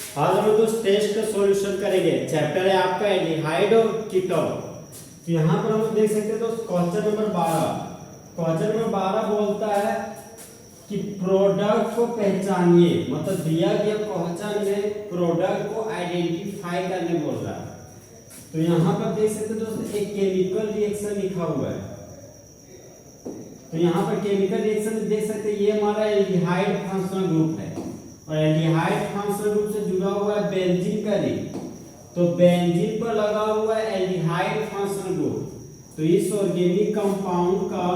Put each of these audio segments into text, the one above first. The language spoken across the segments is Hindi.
आज हम दोस्त टेस्ट का सॉल्यूशन करेंगे। चैप्टर है आपका एल्डिहाइड और कीटोन। तो यहाँ पर हम देख सकते हैं दोस्त क्वेश्चन नंबर 12। क्वेश्चन नंबर 12 बोलता है कि प्रोडक्ट को पहचानिए, मतलब दिया गया क्वेश्चन में प्रोडक्ट को आइडेंटिफाई करने बोल रहा है। तो यहाँ पर देख सकते हैं दोस्त एक केमिकल रिएक्शन लिखा हुआ है। तो यहाँ पर केमिकल रिएक्शन देख सकते हैं, ये हमारा एल्डिहाइड फंक्शनल ग्रुप है और एल्डिहाइड फंक्शनल ग्रुप से जुड़ा हुआ है बेंजीन का रिंग। तो बेंजीन पर लगा हुआ है एल्डिहाइड फंक्शनल ग्रुप। तो इस ऑर्गेनिक कंपाउंड का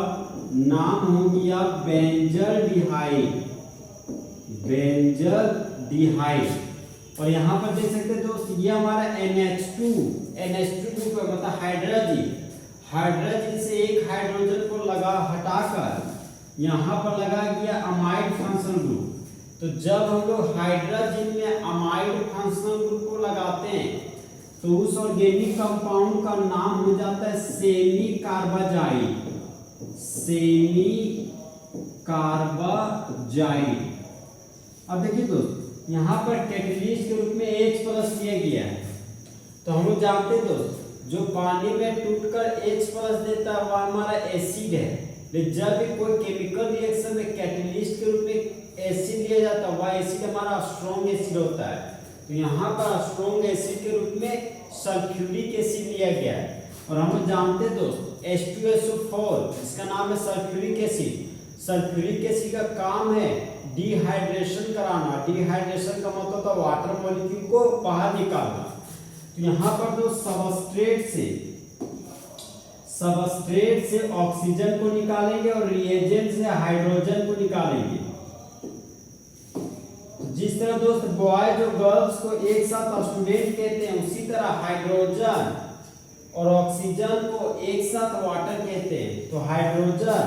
नाम हो गया बेंजल्डिहाइड। बेंजल्डिहाइड। और यहाँ पर देख सकते हैं दोस्त ये हमारा NH2 ग्रुप है, मतलब हाइड्रोजन। हाइड्रोजन से एक हाइड्रोजन को हटाकर यहाँ पर लगा गया अमाइड फंक्शनल ग्रुप। तो जब हम लोग हाइड्रोजन में अमाइड फंक्शनल ग्रुप को लगाते हैं तो उस ऑर्गेनिक कंपाउंड का नाम हो जाता है सेमी कार्बाजाइड। Semi carbazide. अब देखिए दोस्त यहाँ पर कैटलिस्ट के रूप में H+ लिया गया है। तो हम लोग जानते हैं दोस्त जो पानी में टूटकर H+ देता है वह हमारा एसिड है। लेकिन जब भी कोई केमिकल रिएक्शन में कैटलिस्ट के रूप में एसिड लिया जाता है वह एसिड हमारा स्ट्रॉन्ग एसिड होता है। तो यहाँ पर स्ट्रॉन्ग एसिड के रूप में सल्फ्यूरिक एसिड लिया गया है। और हम जानते हैं दोस्त H2SO4 इसका नाम है सल्फ्यूरिक एसिड। सल्फ्यूरिक एसिड का काम है डिहाइड्रेशन कराना। डिहाइड्रेशन का मतलब होता है वाटर मॉलिक्यूल को बाहर निकालना। तो यहाँ पर जो सबस्ट्रेट से ऑक्सीजन को निकालेंगे और रिएजेंट से हाइड्रोजन को निकालेंगे। जिस तरह दोस्त बॉयज और गर्ल्स को एक साथ स्टूडेंट कहते हैं, उसी तरह हाइड्रोजन और ऑक्सीजन को एक साथ वाटर कहते हैं। तो हाइड्रोजन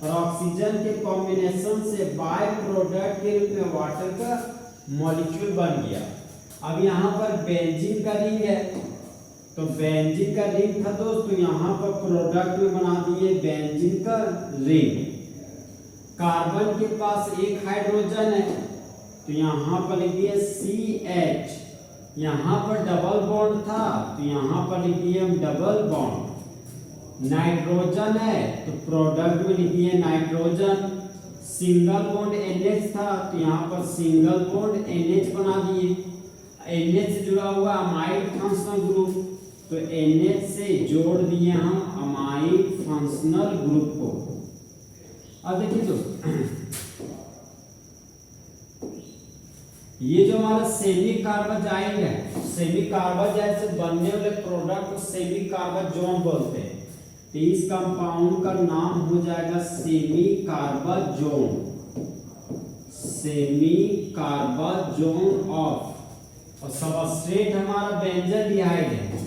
और ऑक्सीजन के कॉम्बिनेशन से बाय प्रोडक्ट के रूप में वाटर का मॉलिक्यूल बन गया। अब यहाँ पर बेंजीन का रिंग है। तो बेंजीन का रिंग था दोस्त, तो यहाँ पर प्रोडक्ट में बना दिए बेंजीन का रिंग। कार्बन के पास एक हाइड्रोजन है तो यहाँ पर लिख दिए CH। यहाँ पर डबल बॉन्ड था तो यहाँ पर लिख दिए डबल बॉन्ड। नाइट्रोजन है तो प्रोडक्ट में लिख दिए नाइट्रोजन। सिंगल बॉन्ड NH था तो यहाँ पर सिंगल बॉन्ड NH बना दिए। NH से जुड़ा हुआ अमाइड फंक्शनल ग्रुप, तो NH से जोड़ दिए हम अमाइड फंक्शनल ग्रुप को। अब देखिए दोस्त ये जो हमारा सेमी कार्बाजाइड है, सेमी कार्बाजाइड से बनने वाले प्रोडक्ट को सेमी कार्बाजोन बोलते हैं। तो इस कंपाउंड का नाम हो जाएगा semi carbazone. Semi carbazone of. और सबस्ट्रेट हमारा बेंजल्डिहाइड है,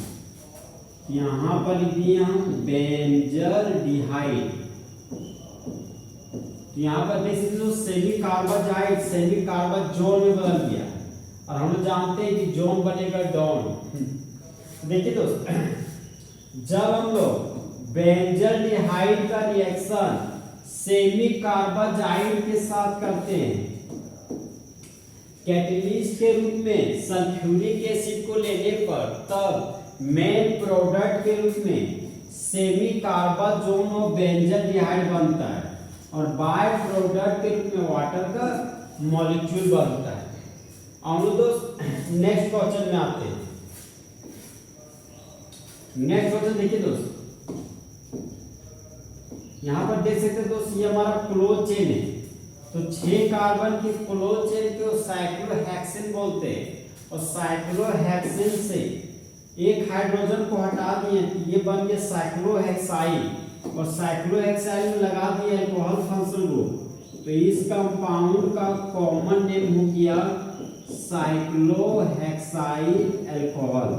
यहाँ पर लिख दिए हम बेंजल्डिहाइड। यहाँ पर देख सकते हो सेमी कार्बाजाइड सेमी कार्बाजोन में बदल गया। और हम लोग जानते हैं कि जोन बनेगा डॉन। देखिए दोस्त जब हम लोग बेंजल्डिहाइड का रिएक्शन सेमी कार्बाजाइड के साथ करते हैं कैटलिस्ट के रूप में सल्फ्यूरिक एसिड को लेने पर, तब मेन प्रोडक्ट के रूप में सेमी कार्बाजोन और बेंजल्डिहाइड बनता है और बाय प्रोडक्ट के रूप में वाटर का मॉलिक्यूल बनता है। हम लोग दोस्त नेक्स्ट क्वेश्चन में आते हैं। नेक्स्ट क्वेश्चन देखिए दोस्त यहाँ पर देख सकते हैं दोस्त ये हमारा क्लोज चेन है। तो 6 कार्बन के क्लोज चेन को साइक्लोहेक्सेन बोलते हैं। और साइक्लोहेक्सेन से एक हाइड्रोजन को हटा दिए तो ये बन गया साइक्लोहेक्साइल। और साइक्लोहेक्साइल में लगा दिया अल्कोहल फंक्शनल ग्रुप। तो इस कंपाउंड का कॉमन नेम हो गया साइक्लोहेक्साइल अल्कोहल।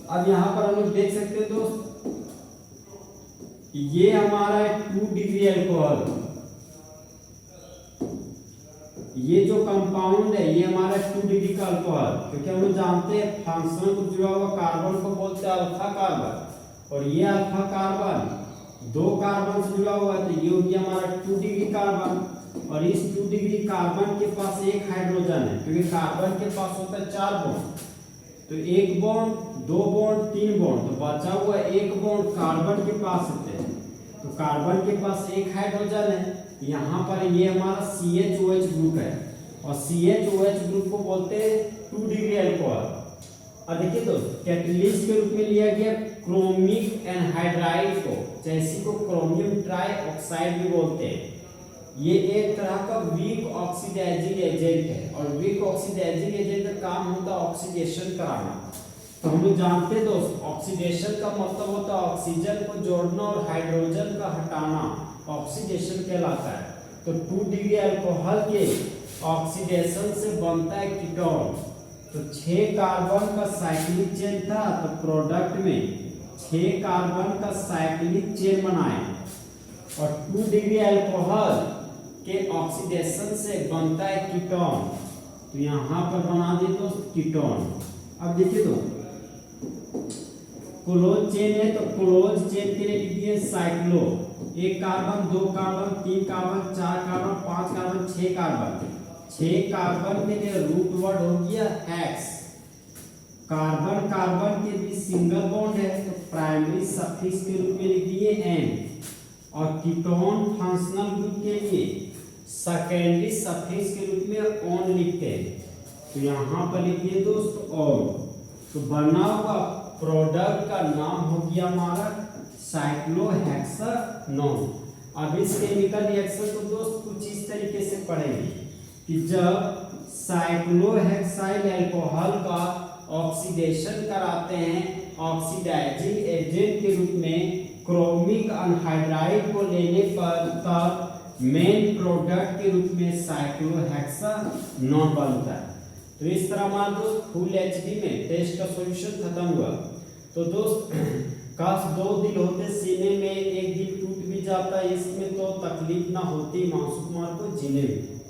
अब यहाँ पर हम लोग देख सकते हैं दोस्त ये हमारा 2 डिग्री अल्कोहल। ये जो कंपाउंड है ये हमारा 2 डिग्री का अल्कोहल, क्योंकि हम लोग जानते हैं फंक्शनल को जुड़ा हुआ कार्बन को बोलते हैं अल्फा कार्बन। और ये अल्फा कार्बन 2 कार्बन से जुड़ा हुआ है तो ये हो गया हमारा 2 डिग्री कार्बन। और इस 2 डिग्री कार्बन के पास एक हाइड्रोजन है, क्योंकि कार्बन के पास होता है 4 बॉन्ड, तो 1 बॉन्ड 2 बॉन्ड 3 बॉन्ड, तो बचा हुआ 1 बॉन्ड कार्बन के पास होते हैं, तो कार्बन के पास एक हाइड्रोजन है। यहाँ पर ये हमारा CHOH ग्रुप है और CHOH ग्रुप को बोलते हैं 2 डिग्री अल्कोहल। और देखिए दोस्त कैटलिस्ट के रूप में लिया गया क्रोमिक एनहाइड्राइड को, जैसे को क्रोमियम ट्राइऑक्साइड भी बोलते हैं। ये एक तरह का वीक ऑक्सीडाइजिंग एजेंट है और वीक ऑक्सीडाइजिंग एजेंट का काम होता है ऑक्सीडेशन कराना। तो हम लोग जानते हैं दोस्त ऑक्सीडेशन का मतलब होता है ऑक्सीजन को जोड़ना और हाइड्रोजन का हटाना, ऑक्सीडेशन कहलाता है। तो 2 डिग्री अल्कोहल के ऑक्सीडेशन से बनता है कीटोन। तो 6 कार्बन का साइक्लिक चेन था, तो प्रोडक्ट में 6 कार्बन का साइक्लिक चेन बनाए और 2 डिग्री अल्कोहल के ऑक्सीडेशन से बनता है कीटोन। तो यहाँ पर बना दे तो कीटोन। अब देखिए तो क्लोज चेन है, तो क्लोज चेन के लिए लिखिए cyclo, 1 carbon 2 carbon 3 carbon 4 carbon 5 carbon 6 carbon. 6 carbon के लिए रूट वर्ड हो गया हेक्स। कार्बन कार्बन के बीच सिंगल बॉन्ड है, तो प्राइमरी सफिक्स के रूप में लिख दिए एन। और कीटोन फंक्शनल ग्रुप के लिए सेकेंडरी सफिक्स के रूप में ऑन लिखते हैं, तो यहाँ पर लिखिए दोस्त ऑन। तो बना हुआ प्रोडक्ट का नाम हो गया हमारा साइक्लोहेक्सानोन। अब इस केमिकल रिएक्शन को दोस्त कुछ इस तरीके से पढ़ेंगे कि जब साइक्लोहेक्साइल अल्कोहल का ऑक्सीडेशन कराते हैं ऑक्सीडाइजिंग एजेंट के रूप में क्रोमिक अनहाइड्राइड को लेने पर तब मेन प्रोडक्ट के रूप में साइक्लोहेक्सानोन बनता है। तो इस तरह हमारा दोस्त फुल एचडी में टेस्ट का सॉल्यूशन खत्म हुआ। तो दोस्त काश 2 दिल होते सीने में, एक दिल टूट भी जाता, इसमें तो तकलीफ ना होती मासूम कुमार को जीने में।